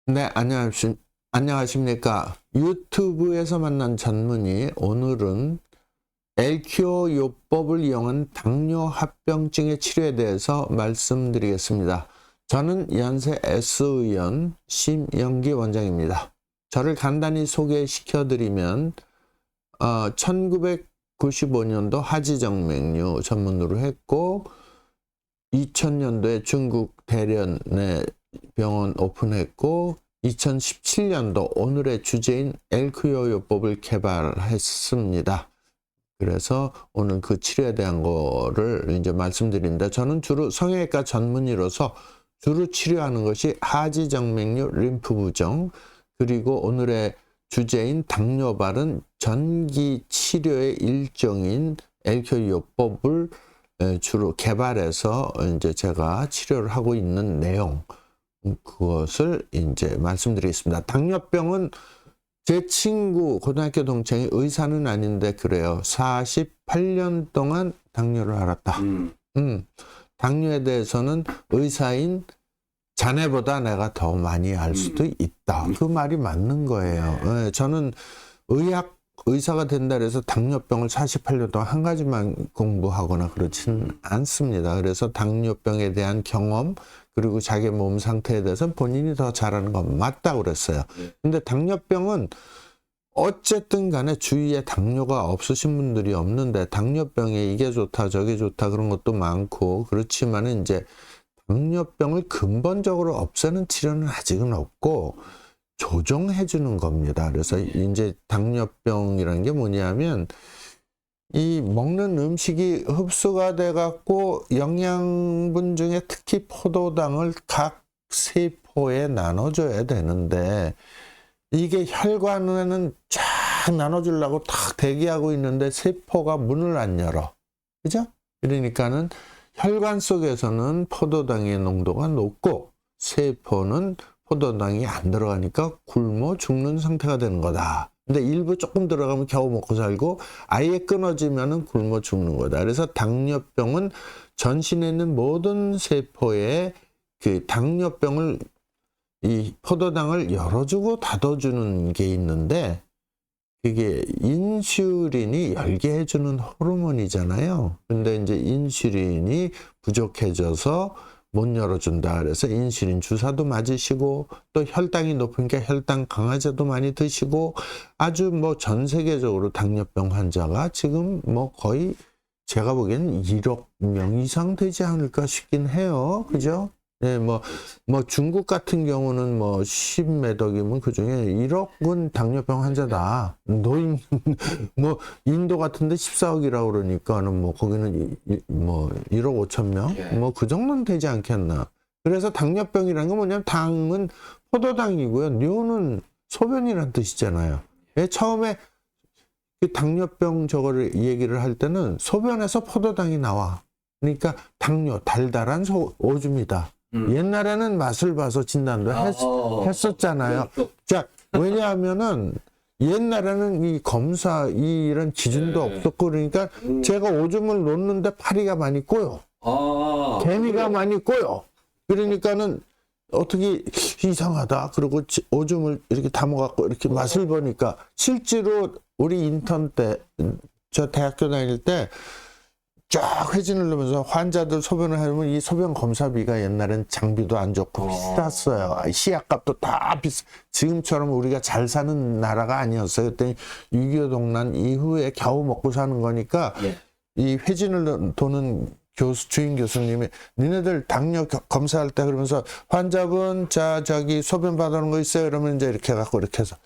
네, 안녕하십니까. 유튜브에서 만난 전문의, 오늘은 엘키오 요법을 이용한 당뇨 합병증의 치료에 대해서 말씀드리겠습니다. 저는 연세 S의원 심영기 원장입니다. 저를 간단히 소개시켜드리면 1995년도 하지정맥류 전문으로 했고 2000년도에 중국 대련에 병원 오픈했고 2017년도 오늘의 주제인 엘키오 요법을 개발했습니다. 그래서 오늘 그 치료에 대한 거를 이제 말씀드립니다. 저는 주로 성형외과 전문의로서 주로 치료하는 것이 하지정맥류 림프부종, 그리고 오늘의 주제인 당뇨발은 전기 치료의 일종인 엘키오 요법을 주로 개발해서 이제 제가 치료를 하고 있는 내용, 그것을 이제 말씀드리겠습니다. 당뇨병은 제 친구 고등학교 동창이 의사는 아닌데 그래요. 48년 동안 당뇨를 앓았다. 당뇨에 대해서는 의사인 자네보다 내가 더 많이 알 수도 있다. 그 말이 맞는 거예요. 네, 저는 의사가 된다 해서 당뇨병을 48년 동안 한 가지만 공부하거나 그렇지는 않습니다. 그래서 당뇨병에 대한 경험, 그리고 자기 몸 상태에 대해서 본인이 더 잘하는 건 맞다고 그랬어요. 근데 당뇨병은 어쨌든 간에 주위에 당뇨가 없으신 분들이 없는데, 당뇨병에 이게 좋다 저게 좋다 그런 것도 많고 그렇지만 이제 당뇨병을 근본적으로 없애는 치료는 아직은 없고 조정해 주는 겁니다. 그래서 이제 당뇨병이라는 게 뭐냐면, 이 먹는 음식이 흡수가 돼 갖고 영양분 중에 특히 포도당을 각 세포에 나눠줘야 되는데, 이게 혈관에는 쫙 나눠주려고 탁 대기하고 있는데 세포가 문을 안 열어. 그죠? 그러니까는 혈관 속에서는 포도당의 농도가 높고 세포는 포도당이 안 들어가니까 굶어 죽는 상태가 되는 거다. 근데 일부 조금 들어가면 겨우 먹고 살고 아예 끊어지면은 굶어 죽는 거다. 그래서 당뇨병은 전신에 있는 모든 세포에 그 당뇨병을, 이 포도당을 열어주고 닫아주는 게 있는데, 그게 인슐린이 열게 해주는 호르몬이잖아요. 근데 이제 인슐린이 부족해져서 못 열어준다. 그래서 인슐린 주사도 맞으시고, 또 혈당이 높으니까 혈당 강화제도 많이 드시고, 아주 뭐 전 세계적으로 당뇨병 환자가 지금 뭐 거의 제가 보기에는 1억 명 이상 되지 않을까 싶긴 해요. 그죠? 네, 뭐 중국 같은 경우는 뭐 10몇 억이면 그 중에 1억은 당뇨병 환자다. 노인, 뭐 인도 같은데 14억이라고 그러니까는 뭐 거기는 뭐 1억 5천 명? 뭐 그 정도는 되지 않겠나. 그래서 당뇨병이라는 건 뭐냐면, 당은 포도당이고요. 뇨는 소변이란 뜻이잖아요. 처음에 그 당뇨병 저거를 얘기를 할 때는 소변에서 포도당이 나와. 그러니까 당뇨, 달달한 오줌이다. 옛날에는 맛을 봐서 진단도 했었잖아요. 자, 왜냐하면은 옛날에는 이 검사 이런 기준도 없었고, 그러니까 제가 오줌을 놓는데 파리가 많이 꼬여. 개미가 많이 꼬여. 그러니까는 어떻게 이상하다. 그리고 오줌을 이렇게 담아갖고 이렇게 맛을 보니까, 실제로 우리 인턴 때, 저 대학교 다닐 때 쫙 회진을 넣으면서 환자들 소변을 하면 이 소변 검사비가 옛날엔 장비도 안 좋고 비쌌어요. 시약값도 다 지금처럼 우리가 잘 사는 나라가 아니었어요. 그때 6.25 동란 이후에 겨우 먹고 사는 거니까 이 회진을 도는 주임 교수님이 니네들 당뇨 검사할 때 그러면서, 환자분 자 저기 소변 받아오는 거 있어요? 그러면 이제 이렇게 해갖고 이렇게 해서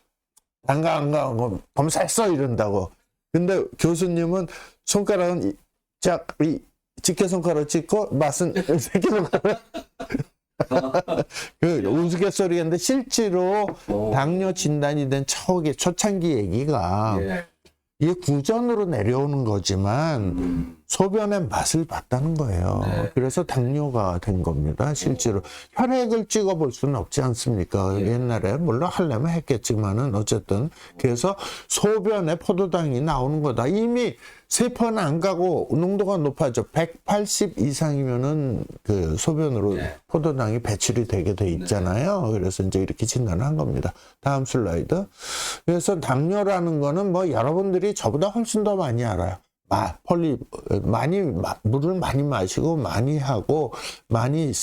안 가 검사했어 이런다고. 근데 교수님은 손가락은 쫙 이 집게손가락 찍고 맛은 새끼손가락 그 우스갯소리였는데, 실제로 당뇨 진단이 된 초창기 얘기가 이게 구전으로 내려오는 거지만 소변의 맛을 봤다는 거예요. 그래서 당뇨가 된 겁니다. 실제로 혈액을 찍어볼 수는 없지 않습니까? 옛날에 물론 하려면 했겠지만은 어쨌든, 그래서 소변에 포도당이 나오는 거다. 이미 세포는 안 가고 농도가 높아져. 180 이상이면은 그 소변으로 네. 포도당이 배출이 되게 돼 있잖아요. 그래서 이제 이렇게 진단을 한 겁니다. 다음 슬라이드. 그래서 당뇨라는 거는 뭐 여러분들이 저보다 훨씬 더 많이 알아요. 물을 많이 마시고 많이 하고 많이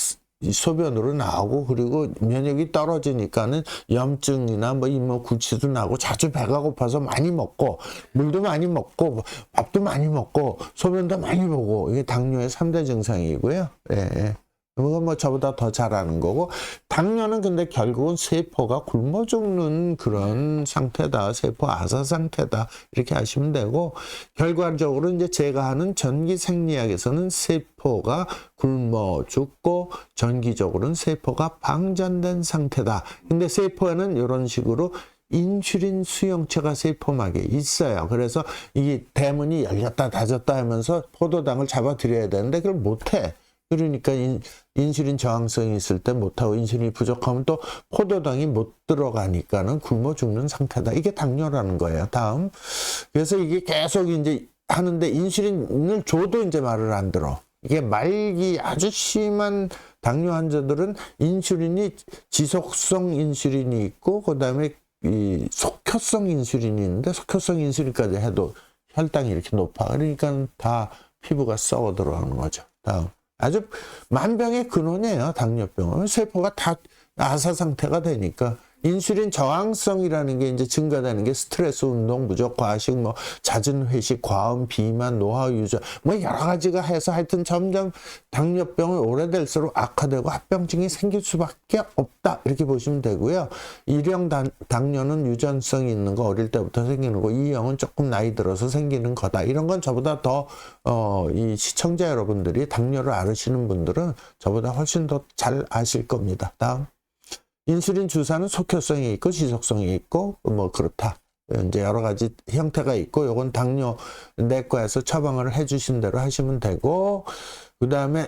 소변으로 나오고, 그리고 면역이 떨어지니까는 염증이나 뭐 이모구취도 나고, 자주 배가 고파서 많이 먹고, 물도 많이 먹고, 밥도 많이 먹고, 소변도 많이 보고, 이게 당뇨의 3대 증상이고요. 예. 그건 뭐 저보다 더 잘 아는 거고, 당뇨는 근데 결국은 세포가 굶어 죽는 그런 상태다. 세포 아사 상태다. 이렇게 아시면 되고, 결과적으로 이제 제가 하는 전기생리학에서는 세포가 굶어 죽고, 전기적으로는 세포가 방전된 상태다. 근데 세포에는 이런 식으로 인슐린 수용체가 세포막에 있어요. 그래서 이 대문이 열렸다 닫았다 하면서 포도당을 잡아들여야 되는데 그걸 못해. 그러니까 인슐린 저항성이 있을 때 못하고, 인슐린이 부족하면 또 포도당이 못 들어가니까는 굶어 죽는 상태다. 이게 당뇨라는 거예요. 다음. 그래서 이게 계속 이제 하는데 인슐린을 줘도 이제 말을 안 들어. 이게 말기 아주 심한 당뇨 환자들은 인슐린이 지속성 인슐린이 있고, 그 다음에 이 속효성 인슐린이 있는데, 속효성 인슐린까지 해도 혈당이 이렇게 높아. 그러니까 다 피부가 썩어 들어가는 거죠. 다음. 아주 만병의 근원이에요. 당뇨병은. 세포가 다 아사 상태가 되니까. 인슐린 저항성이라는 게 이제 증가되는 게 스트레스, 운동, 부족, 과식, 뭐 잦은 회식, 과음, 비만, 노화 유저, 뭐 여러 가지가 해서 하여튼 점점 당뇨병은 오래될수록 악화되고 합병증이 생길 수밖에 없다. 이렇게 보시면 되고요. 1형 당뇨는 유전성이 있는 거, 어릴 때부터 생기는 거, 2형은 조금 나이 들어서 생기는 거다. 이런 건 저보다 더 이 시청자 여러분들이 당뇨를 앓으시는 분들은 저보다 훨씬 더 잘 아실 겁니다. 다음. 인슐린 주사는 속효성이 있고 지속성이 있고 뭐 그렇다. 이제 여러 가지 형태가 있고, 요건 당뇨 내과에서 처방을 해주신 대로 하시면 되고, 그 다음에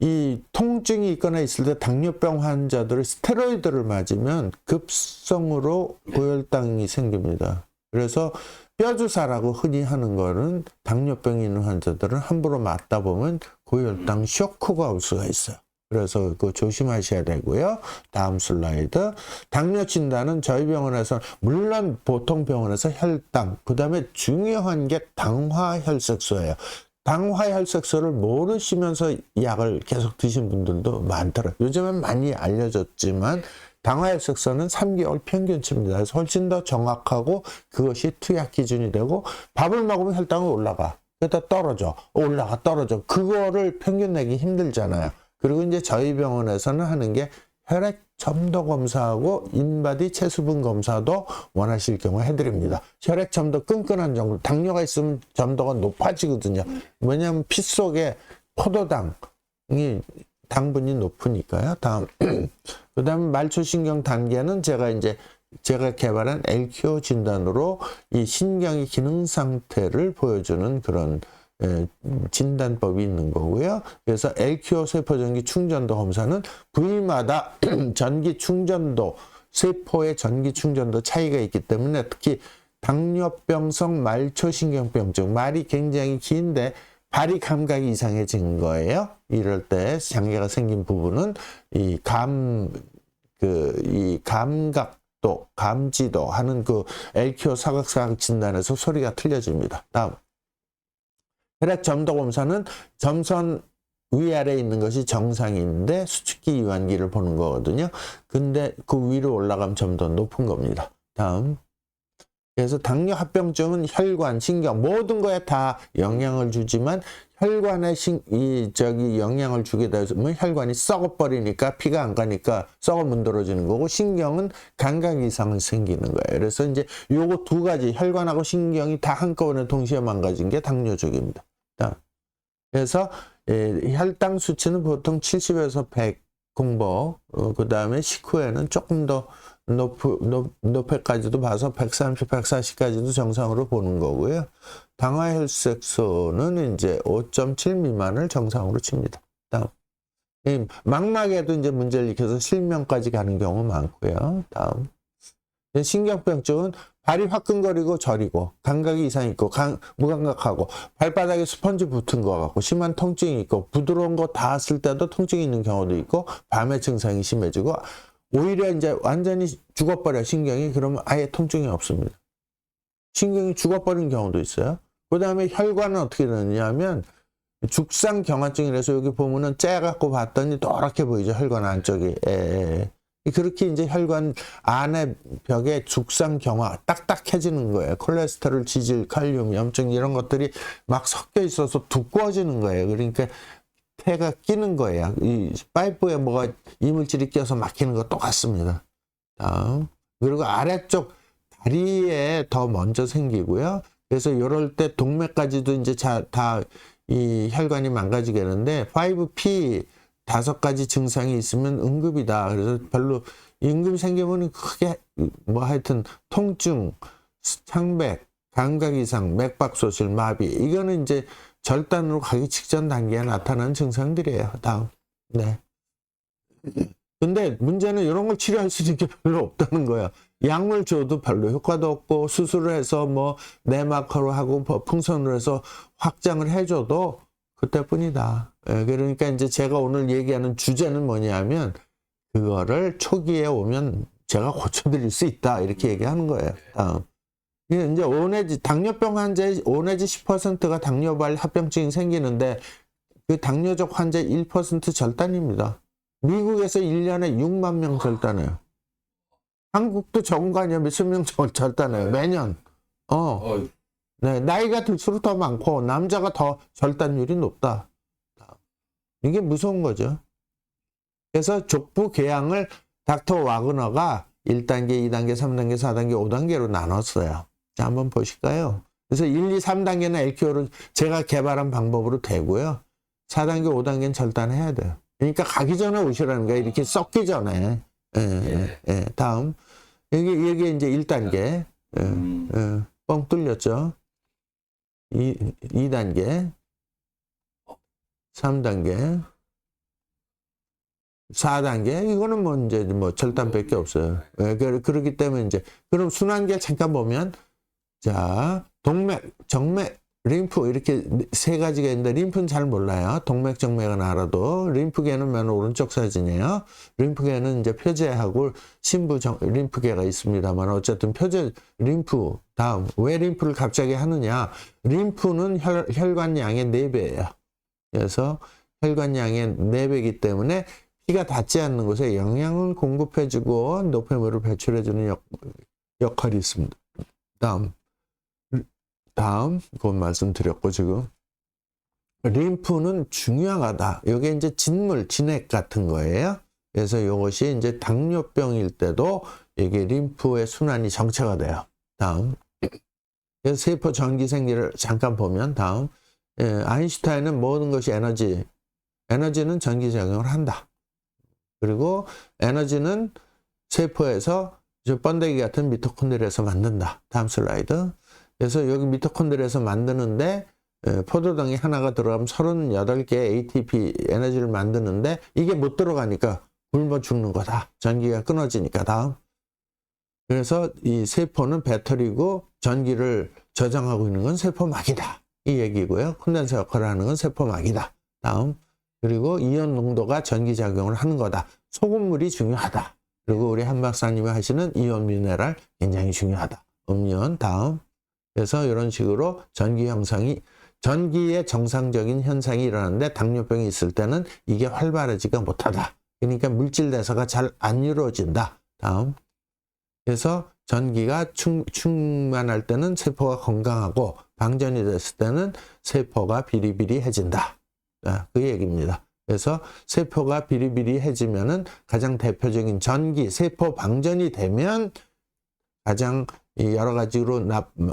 이 통증이 있거나 있을 때 당뇨병 환자들은 스테로이드를 맞으면 급성으로 고혈당이 생깁니다. 그래서 뼈주사라고 흔히 하는 거는 당뇨병이 있는 환자들은 함부로 맞다 보면 고혈당 쇼크가 올 수가 있어요. 그래서 그거 조심하셔야 되고요. 다음 슬라이드. 당뇨 진단은 저희 병원에서, 물론 보통 병원에서 혈당, 그 다음에 중요한 게 당화혈색소예요. 당화혈색소를 모르시면서 약을 계속 드신 분들도 많더라고요. 요즘은 많이 알려졌지만 당화혈색소는 3개월 평균치입니다. 그래서 훨씬 더 정확하고 그것이 투약 기준이 되고, 밥을 먹으면 혈당이 올라가. 그러다 떨어져. 올라가 떨어져. 그거를 평균 내기 힘들잖아요. 그리고 이제 저희 병원에서는 하는 게 혈액 점도 검사하고 인바디 체수분 검사도 원하실 경우 해드립니다. 혈액 점도 끈끈한 정도, 당뇨가 있으면 점도가 높아지거든요. 왜냐하면 피 속에 포도당이 당분이 높으니까요. 다음. 그 다음 말초신경 단계는 제가 개발한 LQO 진단으로 이 신경의 기능 상태를 보여주는 그런 진단법이 있는 거고요. 그래서 LQO 세포전기 충전도 검사는 부위마다 전기 충전도, 세포의 전기 충전도 차이가 있기 때문에, 특히 당뇨병성 말초신경병증, 말이 굉장히 긴데 발이 감각이 이상해진 거예요. 이럴 때 장애가 생긴 부분은 이 감각도, 감지도 하는 그 LQO 사각사각 진단에서 소리가 틀려집니다. 다음. 혈액 점도 검사는 점선 위아래에 있는 것이 정상인데 수축기 이완기를 보는 거거든요. 근데 그 위로 올라가면 점도 높은 겁니다. 다음. 그래서 당뇨 합병증은 혈관, 신경 모든 거에 다 영향을 주지만, 혈관에 영향을 주게 되면 혈관이 썩어버리니까 피가 안 가니까 썩어 문드러지는 거고, 신경은 감각 이상이 생기는 거예요. 그래서 이제 요거 두 가지, 혈관하고 신경이 다 한꺼번에 동시에 망가진 게 당뇨적입니다. 그래서 혈당 수치는 보통 70에서 100 공복, 그 다음에 식후에는 조금 더 높게까지도 봐서 130, 140까지도 정상으로 보는 거고요. 당화혈색소는 이제 5.7 미만을 정상으로 칩니다. 다음. 망막에도 이제 문제를 일으켜서 실명까지 가는 경우 많고요. 다음. 신경병증은 발이 화끈거리고 저리고 감각이 이상 있고 무감각하고 발바닥에 스펀지 붙은 것 같고 심한 통증이 있고 부드러운 거 닿았을 때도 통증이 있는 경우도 있고 밤에 증상이 심해지고 오히려 이제 완전히 죽어버려 신경이. 그러면 아예 통증이 없습니다. 신경이 죽어버린 경우도 있어요. 그 다음에 혈관은 어떻게 되느냐면 죽상경화증이라서 여기 보면은 째갖고 봤더니 노랗게 보이죠. 혈관 안쪽이. 그렇게 이제 혈관 안에 벽에 죽상경화 딱딱해지는 거예요. 콜레스테롤, 지질, 칼륨, 염증 이런 것들이 막 섞여 있어서 두꺼워지는 거예요. 그러니까 폐가 끼는 거예요. 이 파이프에 뭐가 이물질이 껴서 막히는 거 똑같습니다. 다음. 그리고 아래쪽 다리에 더 먼저 생기고요. 그래서 이럴 때 동맥까지도 이제 다 이 혈관이 망가지게 되는데 5P 5가지 증상이 있으면 응급이다. 그래서 별로 응급이 생기면 크게 뭐 하여튼 통증, 창백, 감각 이상, 맥박 소실, 마비 이거는 이제 절단으로 가기 직전 단계에 나타나는 증상들이에요. 다음. 네. 근데 문제는 이런 걸 치료할 수 있는 게 별로 없다는 거야. 약물 줘도 별로 효과도 없고 수술을 해서 뭐 내막으로 하고 풍선으로 해서 확장을 해줘도 그때뿐이다. 그러니까 이제 제가 오늘 얘기하는 주제는 뭐냐면 그거를 초기에 오면 제가 고쳐드릴 수 있다 이렇게 얘기하는 거예요. 다음. 이제 당뇨병 환자의 5 내지 10%가 당뇨발 합병증이 생기는데 그 당뇨적 환자 1% 절단입니다. 미국에서 1년에 6만 명 절단해요. 한국도 적은 거 아니야. 몇천 명 절단해요. 매년. 네, 나이가 들수록 더 많고 남자가 더 절단율이 높다. 이게 무서운 거죠. 그래서 족부 궤양을 닥터 와그너가 1단계, 2단계, 3단계, 4단계, 5단계로 나눴어요. 자, 한번 보실까요? 그래서 1, 2, 3단계는 LQO를 제가 개발한 방법으로 되고요. 4단계, 5단계는 절단해야 돼요. 그러니까 가기 전에 오시라는 거예요. 이렇게 썩기 전에. 다음. 이게 이제 1단계. 뻥 뚫렸죠. 2단계. 3단계. 4단계. 이거는 뭐 이제 뭐 절단밖에 없어요. 그렇기 때문에 이제. 그럼 순환계 잠깐 보면, 자, 동맥, 정맥, 림프 이렇게 3가지가 있는데 림프는 잘 몰라요. 동맥, 정맥은 알아도 림프계는 맨 오른쪽 사진이에요. 림프계는 이제 표제하고 신부 림프계가 있습니다만 어쨌든 표제 림프 다음 왜 림프를 갑자기 하느냐? 림프는 혈관량의 4배예요. 그래서 혈관량의 4배이기 때문에 피가 닿지 않는 곳에 영양을 공급해주고 노폐물을 배출해주는 역할이 있습니다. 다음, 그건 말씀드렸고, 지금. 림프는 중요하다. 이게 이제 진액 같은 거예요. 그래서 이것이 이제 당뇨병일 때도 이게 림프의 순환이 정체가 돼요. 다음. 그래서 세포 전기 생리를 잠깐 보면, 다음. 아인슈타인은 모든 것이 에너지는 전기작용을 한다. 그리고 에너지는 세포에서 번데기 같은 미토콘드리아에서 만든다. 다음 슬라이드. 그래서 여기 미토콘드리아에서 만드는데 포도당이 하나가 들어가면 38개의 ATP 에너지를 만드는데 이게 못 들어가니까 굶어 죽는 거다. 전기가 끊어지니까. 다음. 그래서 이 세포는 배터리고 전기를 저장하고 있는 건 세포막이다. 이 얘기고요. 콘덴서 역할을 하는 건 세포막이다. 다음. 그리고 이온 농도가 전기작용을 하는 거다. 소금물이 중요하다. 그리고 우리 한 박사님이 하시는 이온 미네랄 굉장히 중요하다. 음이온. 다음. 그래서 이런 식으로 전기의 정상적인 현상이 일어나는데 당뇨병이 있을 때는 이게 활발하지가 못하다. 그러니까 물질 대사가 잘 안 이루어진다. 다음. 그래서 전기가 충만할 때는 세포가 건강하고 방전이 됐을 때는 세포가 비리비리해진다. 그 얘기입니다. 그래서 세포가 비리비리해지면은 가장 대표적인 세포 방전이 되면 가장 여러 가지로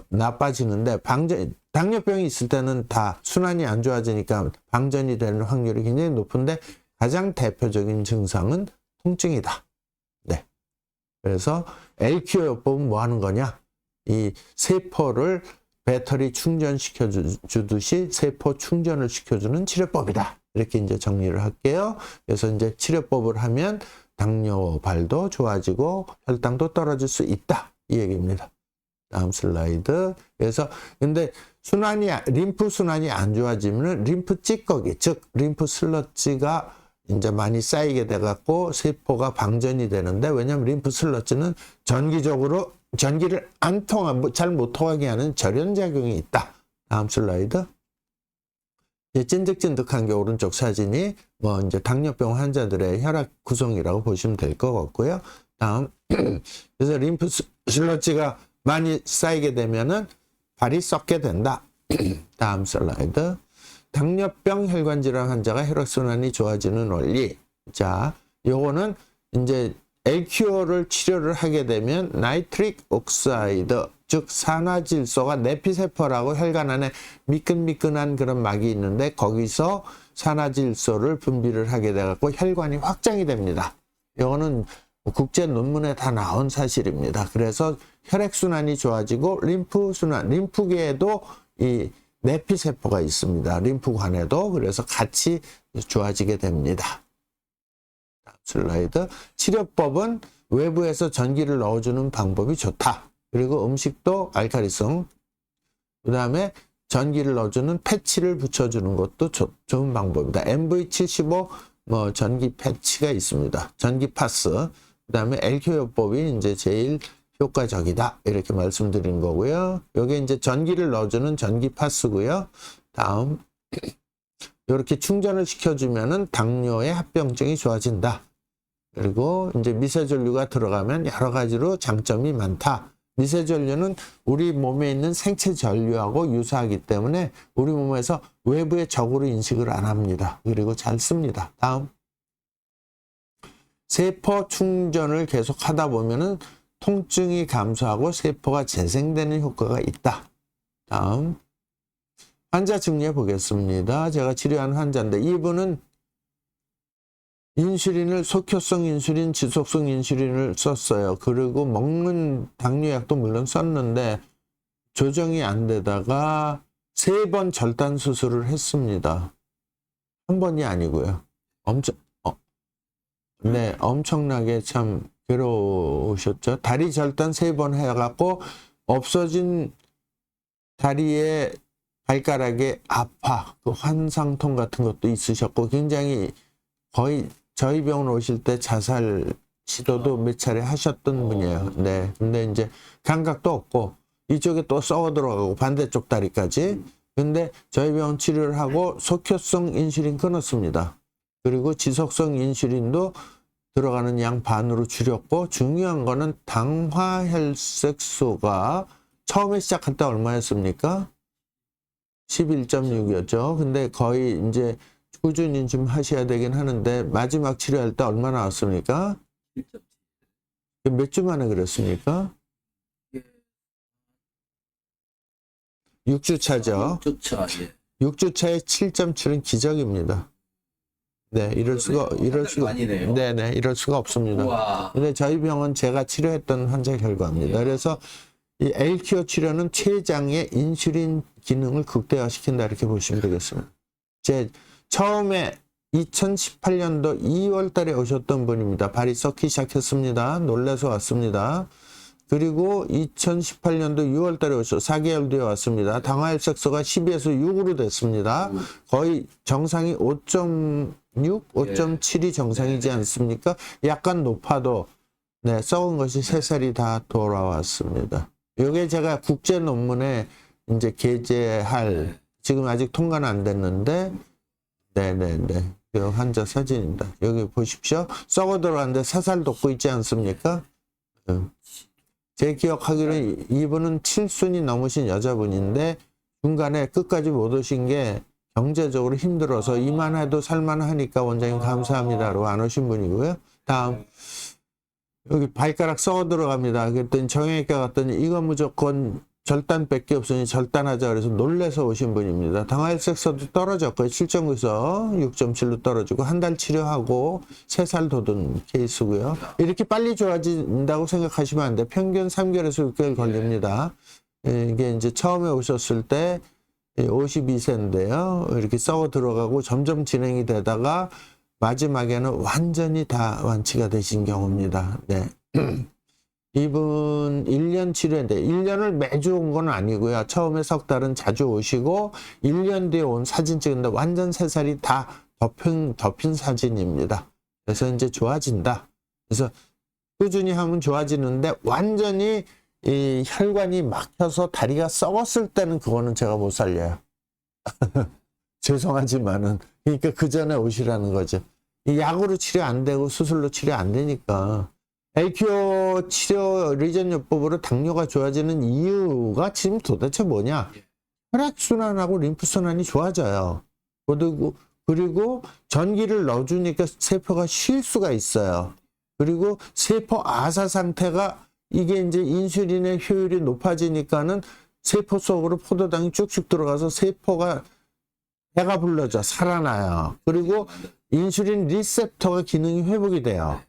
나빠지는데 당뇨병이 있을 때는 다 순환이 안 좋아지니까 방전이 되는 확률이 굉장히 높은데 가장 대표적인 증상은 통증이다. 네. 그래서 LQ요법은 뭐 하는 거냐? 이 세포를 배터리 충전시켜 주듯이 세포 충전을 시켜주는 치료법이다. 이렇게 이제 정리를 할게요. 그래서 이제 치료법을 하면 당뇨발도 좋아지고 혈당도 떨어질 수 있다. 이 얘기입니다. 다음 슬라이드. 그래서 근데 림프 순환이 안 좋아지면은 림프 찌꺼기, 즉 림프 슬러지가 이제 많이 쌓이게 돼 갖고 세포가 방전이 되는데, 왜냐면 림프 슬러지는 전기적으로 전기를 잘 못 통하게 하는 절연작용이 있다. 다음 슬라이드. 찐득찐득한 게 오른쪽 사진이 뭐 이제 당뇨병 환자들의 혈압 구성이라고 보시면 될 것 같고요. 다음. 그래서 림프 슬러지가 많이 쌓이게 되면은 발이 썩게 된다. 다음 슬라이드. 당뇨병 혈관 질환 환자가 혈액순환이 좋아지는 원리. 자, 요거는 이제 LQO를 치료를 하게 되면 나이트릭 옥사이드, 즉 산화질소가 내피세포라고 혈관 안에 미끈미끈한 그런 막이 있는데 거기서 산화질소를 분비를 하게 돼갖고 혈관이 확장이 됩니다. 이거는 국제 논문에 다 나온 사실입니다. 그래서 혈액순환이 좋아지고 림프순환, 림프계에도 이 내피세포가 있습니다. 림프관에도. 그래서 같이 좋아지게 됩니다. 슬라이드. 치료법은 외부에서 전기를 넣어주는 방법이 좋다. 그리고 음식도 알칼리성. 그 다음에 전기를 넣어주는 패치를 붙여주는 것도 좋은 방법이다. MV75 뭐 전기 패치가 있습니다. 전기 파스. 그 다음에 LQ요법이 이제 제일 효과적이다. 이렇게 말씀드린 거고요. 요게 이제 전기를 넣어주는 전기 파스고요. 다음. 이렇게 충전을 시켜주면은 당뇨의 합병증이 좋아진다. 그리고 이제 미세전류가 들어가면 여러 가지로 장점이 많다. 미세전류는 우리 몸에 있는 생체 전류하고 유사하기 때문에 우리 몸에서 외부의 적으로 인식을 안 합니다. 그리고 잘 씁니다. 다음. 세포 충전을 계속 하다 보면은 통증이 감소하고 세포가 재생되는 효과가 있다. 다음. 환자 증례 보겠습니다. 제가 치료한 환자인데 이분은 인슐린을 속효성 인슐린, 지속성 인슐린을 썼어요. 그리고 먹는 당뇨약도 물론 썼는데 조정이 안 되다가 3번 절단 수술을 했습니다. 한 번이 아니고요. 엄청나게 참 괴로우셨죠. 다리 절단 3번 해갖고 없어진 다리에 발가락에 아파, 그 환상통 같은 것도 있으셨고 굉장히 거의 저희 병원 오실 때 자살 시도도 몇 차례 하셨던 분이에요. 네. 근데 이제 감각도 없고 이쪽에 또 썩어 들어가고 반대쪽 다리까지. 근데 저희 병원 치료를 하고 속효성 인슐린 끊었습니다. 그리고 지속성 인슐린도 들어가는 양 반으로 줄였고, 중요한 거는 당화혈색소가 처음에 시작할 때 얼마였습니까? 11.6이었죠. 근데 거의 이제 꾸준히 좀 하셔야 되긴 하는데 마지막 치료할 때 얼마 나왔습니까? 몇 주 만에 그랬습니까? 6주 차죠. 6주차. 예. 6주 차에 7.7은 기적입니다. 네, 이럴 수가 아니네요. 네네, 이럴 수가 없습니다. 우와. 근데 저희 병원 제가 치료했던 환자 결과입니다. 그래서 이 LQO 치료는 췌장의 인슐린 기능을 극대화시킨다 이렇게 보시면 되겠습니다. 처음에 2018년도 2월 달에 오셨던 분입니다. 발이 썩기 시작했습니다. 놀라서 왔습니다. 그리고 2018년도 6월 달에 오셔서 4개월 뒤에 왔습니다. 당화혈색소가 12에서 6으로 됐습니다. 거의 정상이 5.6, 5.7이 정상이지 않습니까? 약간 높아도 네, 썩은 것이 3살이 다 돌아왔습니다. 이게 제가 국제 논문에 이제 게재할, 지금 아직 통과는 안 됐는데, 네네네. 이 환자 사진입니다. 여기 보십시오. 썩어 들어갔는데 3살 돋고 있지 않습니까? 제 기억하기로는 이분은 7순이 넘으신 여자분인데 중간에 끝까지 못 오신 게 경제적으로 힘들어서 이만해도 살만하니까 원장님 감사합니다라고 안 오신 분이고요. 다음. 여기 발가락 썩어 들어갑니다. 그랬더니 정형외과 갔더니 이거 무조건 절단밖에 없으니 절단하자 그래서 놀래서 오신 분입니다. 당화혈색소도 떨어졌고요. 7.9에서 6.7로 떨어지고 한 달 치료하고 3살 돋은 케이스고요. 이렇게 빨리 좋아진다고 생각하시면 안 돼요. 평균 3개월에서 6개월 걸립니다. 이게 이제 처음에 오셨을 때 52세인데요. 이렇게 썩어 들어가고 점점 진행이 되다가 마지막에는 완전히 다 완치가 되신 경우입니다. 네. 이분 1년 치료인데 1년을 매주 온 건 아니고요. 처음에 석 달은 자주 오시고 1년 뒤에 온 사진 찍는데 완전 새살이 다 덮인 사진입니다. 그래서 이제 좋아진다. 그래서 꾸준히 하면 좋아지는데 완전히 이 혈관이 막혀서 다리가 썩었을 때는 그거는 제가 못 살려요. 죄송하지만은. 그러니까 그 전에 오시라는 거죠. 이 약으로 치료 안 되고 수술로 치료 안 되니까. LQO 치료 리전요법으로 당뇨가 좋아지는 이유가 지금 도대체 뭐냐? 혈액순환하고 림프순환이 좋아져요. 그리고 전기를 넣어주니까 세포가 쉴 수가 있어요. 그리고 세포 아사 상태가 이게 이제 인슐린의 효율이 높아지니까는 세포 속으로 포도당이 쭉쭉 들어가서 세포가 배가 불러져 살아나요. 그리고 인슐린 리셉터가 기능이 회복이 돼요.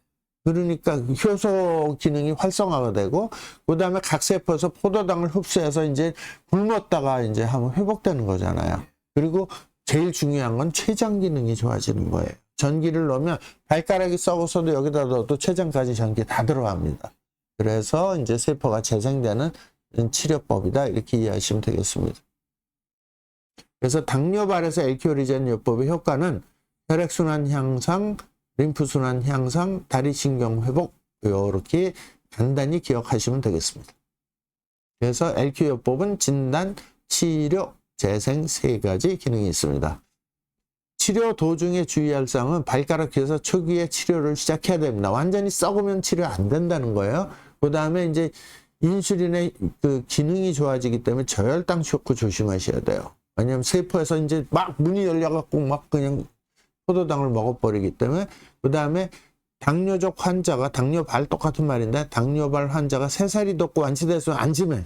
그러니까 효소 기능이 활성화가 되고 그 다음에 각 세포에서 포도당을 흡수해서 이제 굶었다가 이제 하면 회복되는 거잖아요. 그리고 제일 중요한 건 췌장 기능이 좋아지는 거예요. 전기를 넣으면 발가락이 썩어서도 여기다 넣어도 췌장까지 전기 다 들어갑니다. 그래서 이제 세포가 재생되는 치료법이다 이렇게 이해하시면 되겠습니다. 그래서 당뇨발에서 LQO 리전요법의 효과는 혈액순환 향상, 림프순환 향상, 다리신경 회복 이렇게 간단히 기억하시면 되겠습니다. 그래서 LQ요법은 진단, 치료, 재생 세 가지 기능이 있습니다. 치료 도중에 주의할 사항은 발가락 귀에서 초기에 치료를 시작해야 됩니다. 완전히 썩으면 치료 안 된다는 거예요. 그 다음에 이제 인슐린의 그 기능이 좋아지기 때문에 저혈당 쇼크 조심하셔야 돼요. 왜냐하면 세포에서 이제 막 문이 열려갖고 막 그냥 포도당을 먹어버리기 때문에. 그 다음에 당뇨적 환자가, 당뇨발 똑같은 말인데 당뇨발 환자가 3살이 돋고 완치돼서 안심해.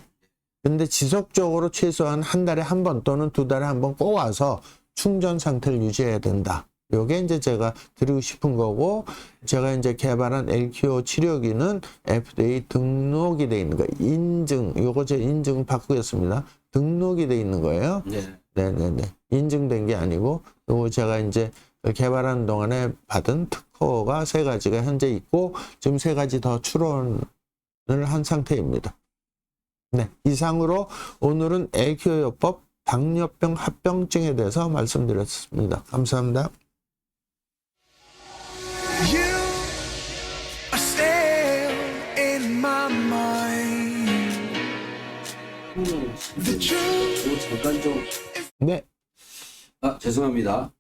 근데 지속적으로 최소한 한 달에 한 번 또는 2달에 한 번 꼭 와서 충전 상태를 유지해야 된다. 요게 이제 제가 드리고 싶은 거고, 제가 이제 개발한 LQO 치료기는 FDA 등록이 돼 있는 거예요. 인증, 요거 제 인증 바꾸겠습니다. 등록이 돼 있는 거예요. 네네네. 인증된 게 아니고, 요거 제가 이제 개발하는 동안에 받은 특허가 3가지가 현재 있고, 지금 3가지 더 출원을 한 상태입니다. 네. 이상으로 오늘은 LQO요법 당뇨병 합병증에 대해서 말씀드렸습니다. 감사합니다. You are still in my mind. The truth. 잠깐 좀. 네. 죄송합니다.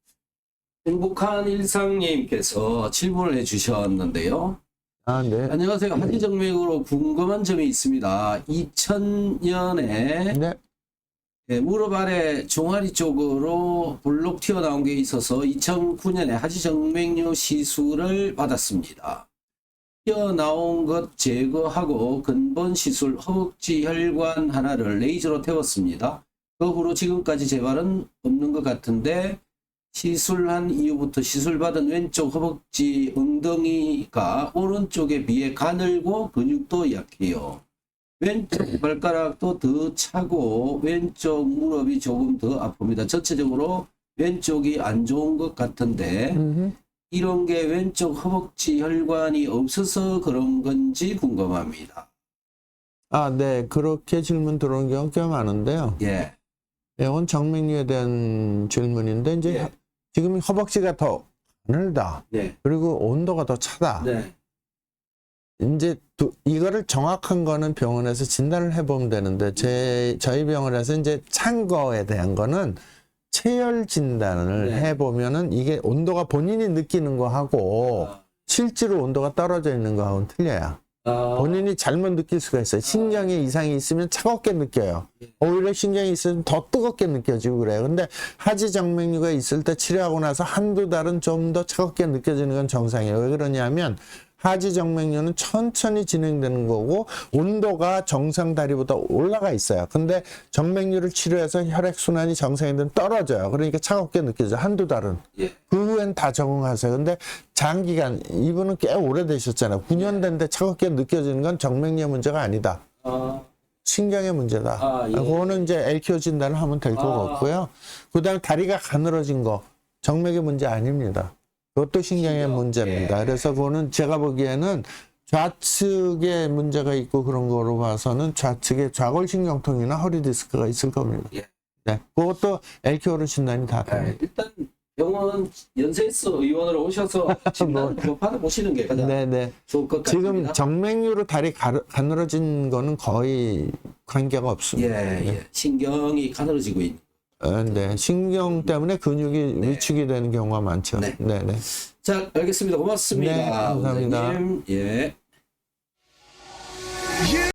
행복한 일상님께서 질문을 해주셨는데요. 네. 안녕하세요. 한의정맥으로 궁금한 점이 있습니다. 2000년에 네. 무릎 아래 종아리 쪽으로 볼록 튀어나온 게 있어서 2009년에 하지정맥류 시술을 받았습니다. 튀어나온 것 제거하고 근본 시술 허벅지 혈관 하나를 레이저로 태웠습니다. 그 후로 지금까지 재발은 없는 것 같은데 시술한 이후부터 시술받은 왼쪽 허벅지 엉덩이가 오른쪽에 비해 가늘고 근육도 약해요. 왼쪽 발가락도 더 차고 왼쪽 무릎이 조금 더 아픕니다. 전체적으로 왼쪽이 안 좋은 것 같은데 이런 게 왼쪽 허벅지 혈관이 없어서 그런 건지 궁금합니다. 네. 그렇게 질문 들어오는 경우가 꽤 많은데요. 예. 이건 정맥류에 대한 질문인데, 이제 예. 지금 허벅지가 더 가늘다. 네. 그리고 온도가 더 차다. 네. 이제 이거를 정확한 거는 병원에서 진단을 해보면 되는데, 저희 병원에서 이제 찬 거에 대한 거는 체열 진단을 네. 해보면은 이게 온도가 본인이 느끼는 거하고 실제로 온도가 떨어져 있는 거하고는 틀려요. 본인이 잘못 느낄 수가 있어요. 신경에 이상이 있으면 차갑게 느껴요. 오히려 신경이 있으면 더 뜨겁게 느껴지고 그래요. 근데 하지정맥류가 있을 때 치료하고 나서 한두 달은 좀 더 차갑게 느껴지는 건 정상이에요. 왜 그러냐면 하지정맥류는 천천히 진행되는 거고 온도가 정상 다리보다 올라가 있어요. 근데 정맥류를 치료해서 혈액순환이 정상이 되면 떨어져요. 그러니까 차갑게 느껴져요. 한두 달은. 예. 그 후엔 다 적응하세요. 근데 장기간, 이분은 꽤 오래되셨잖아요. 9년 됐는데 차갑게 느껴지는 건 정맥류 문제가 아니다. 신경의 문제다. 예. 그거는 이제 LQO 진단을 하면 될 것 같고요. 그 다음에 다리가 가늘어진 거, 정맥의 문제 아닙니다. 그것도 신경의 문제입니다. 예. 그래서 그거는 제가 보기에는 좌측에 문제가 있고 그런 거로 봐서는 좌측에 좌골신경통이나 허리 디스크가 있을 겁니다. 예. 네, 그것도 LQO로 진단이 다 됩니다. 일단 병원 연세스 의원으로 오셔서 진단 좀 받아보시는 게 가장 네네. 좋을 것 지금 같습니다. 정맥류로 다리 가늘어진 거는 거의 관계가 없습니다. 예. 신경이 가늘어지고 있는. 네, 신경 때문에 근육이 위축이 되는 경우가 많죠. 네. 네네. 자, 알겠습니다. 고맙습니다. 네, 감사합니다. 원장님. 예.